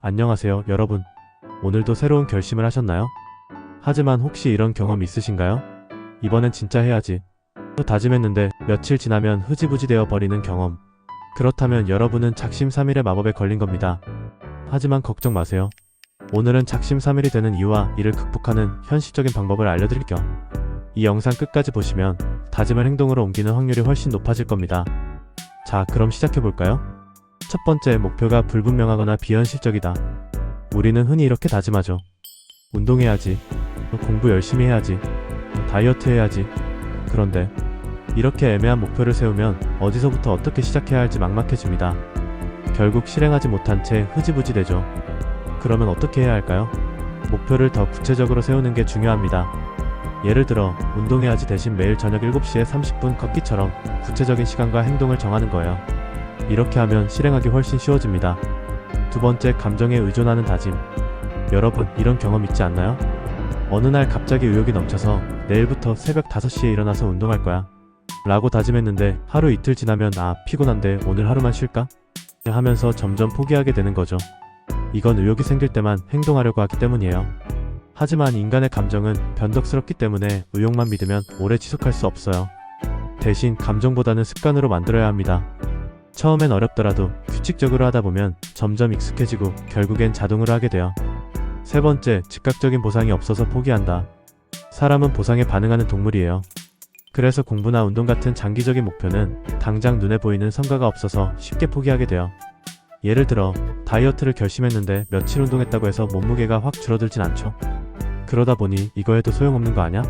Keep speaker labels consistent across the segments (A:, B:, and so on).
A: 안녕하세요, 여러분. 오늘도 새로운 결심을 하셨나요? 하지만 혹시 이런 경험 있으신가요? 이번엔 진짜 해야지. 다짐했는데 며칠 지나면 흐지부지 되어 버리는 경험. 그렇다면 여러분은 작심삼일의 마법에 걸린 겁니다. 하지만 걱정 마세요. 오늘은 작심삼일이 되는 이유와 이를 극복하는 현실적인 방법을 알려드릴게요. 이 영상 끝까지 보시면 다짐을 행동으로 옮기는 확률이 훨씬 높아질 겁니다. 자, 그럼 시작해볼까요? 첫 번째, 목표가 불분명하거나 비현실적이다. 우리는 흔히 이렇게 다짐하죠. 운동해야지. 공부 열심히 해야지. 다이어트 해야지. 그런데 이렇게 애매한 목표를 세우면 어디서부터 어떻게 시작해야 할지 막막해집니다. 결국 실행하지 못한 채 흐지부지 되죠. 그러면 어떻게 해야 할까요? 목표를 더 구체적으로 세우는 게 중요합니다. 예를 들어 운동해야지 대신 매일 저녁 7시에 30분 걷기처럼 구체적인 시간과 행동을 정하는 거예요. 이렇게 하면 실행하기 훨씬 쉬워집니다. 두 번째, 감정에 의존하는 다짐. 여러분, 이런 경험 있지 않나요? 어느 날 갑자기 의욕이 넘쳐서 내일부터 새벽 5시에 일어나서 운동할 거야 라고 다짐했는데 하루 이틀 지나면 피곤한데 오늘 하루만 쉴까? 하면서 점점 포기하게 되는 거죠. 이건 의욕이 생길 때만 행동하려고 하기 때문이에요. 하지만 인간의 감정은 변덕스럽기 때문에 의욕만 믿으면 오래 지속할 수 없어요. 대신 감정보다는 습관으로 만들어야 합니다. 처음엔 어렵더라도 규칙적으로 하다 보면 점점 익숙해지고 결국엔 자동으로 하게 돼요. 세 번째, 즉각적인 보상이 없어서 포기한다. 사람은 보상에 반응하는 동물이에요. 그래서 공부나 운동 같은 장기적인 목표는 당장 눈에 보이는 성과가 없어서 쉽게 포기하게 돼요. 예를 들어 다이어트를 결심했는데 며칠 운동했다고 해서 몸무게가 확 줄어들진 않죠. 그러다 보니 이거 해도 소용없는 거 아냐?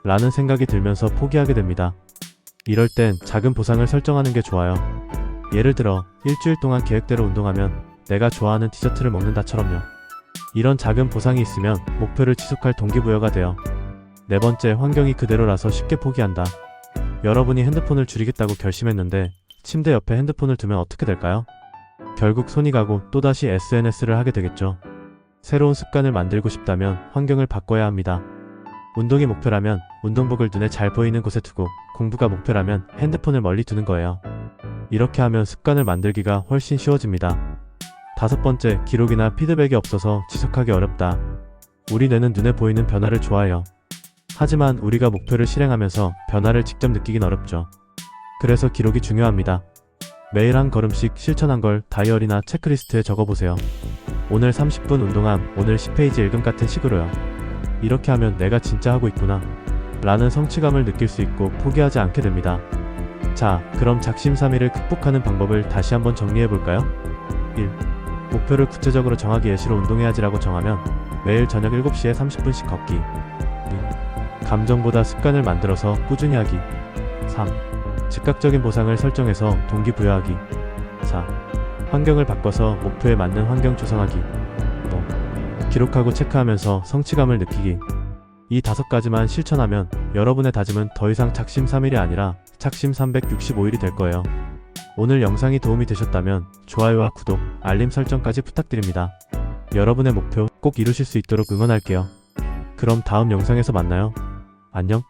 A: 라는 생각이 들면서 포기하게 됩니다. 이럴 땐 작은 보상을 설정하는 게 좋아요. 예를 들어 일주일 동안 계획대로 운동하면 내가 좋아하는 디저트를 먹는다처럼요. 이런 작은 보상이 있으면 목표를 지속할 동기부여가 돼요. 네 번째, 환경이 그대로라서 쉽게 포기한다. 여러분이 핸드폰을 줄이겠다고 결심했는데 침대 옆에 핸드폰을 두면 어떻게 될까요? 결국 손이 가고 또다시 SNS를 하게 되겠죠. 새로운 습관을 만들고 싶다면 환경을 바꿔야 합니다. 운동이 목표라면 운동복을 눈에 잘 보이는 곳에 두고, 공부가 목표라면 핸드폰을 멀리 두는 거예요. 이렇게 하면 습관을 만들기가 훨씬 쉬워집니다. 다섯 번째, 기록이나 피드백이 없어서 지속하기 어렵다. 우리 뇌는 눈에 보이는 변화를 좋아해요. 하지만 우리가 목표를 실행하면서 변화를 직접 느끼긴 어렵죠. 그래서 기록이 중요합니다. 매일 한 걸음씩 실천한 걸 다이어리나 체크리스트에 적어보세요. 오늘 30분 운동함, 오늘 10페이지 읽음 같은 식으로요. 이렇게 하면 내가 진짜 하고 있구나 라는 성취감을 느낄 수 있고 포기하지 않게 됩니다. 자, 그럼 작심삼일을 극복하는 방법을 다시 한번 정리해볼까요? 1. 목표를 구체적으로 정하기. 예시로 운동해야지라고 정하면 매일 저녁 7시에 30분씩 걷기. 2. 감정보다 습관을 만들어서 꾸준히 하기. 3. 즉각적인 보상을 설정해서 동기부여하기. 4. 환경을 바꿔서 목표에 맞는 환경 조성하기. 5. 기록하고 체크하면서 성취감을 느끼기. 이 5가지만 실천하면 여러분의 다짐은 더 이상 작심삼일이 아니라 작심 365일이 될 거예요. 오늘 영상이 도움이 되셨다면 좋아요와 구독, 알림 설정까지 부탁드립니다. 여러분의 목표 꼭 이루실 수 있도록 응원할게요. 그럼 다음 영상에서 만나요. 안녕.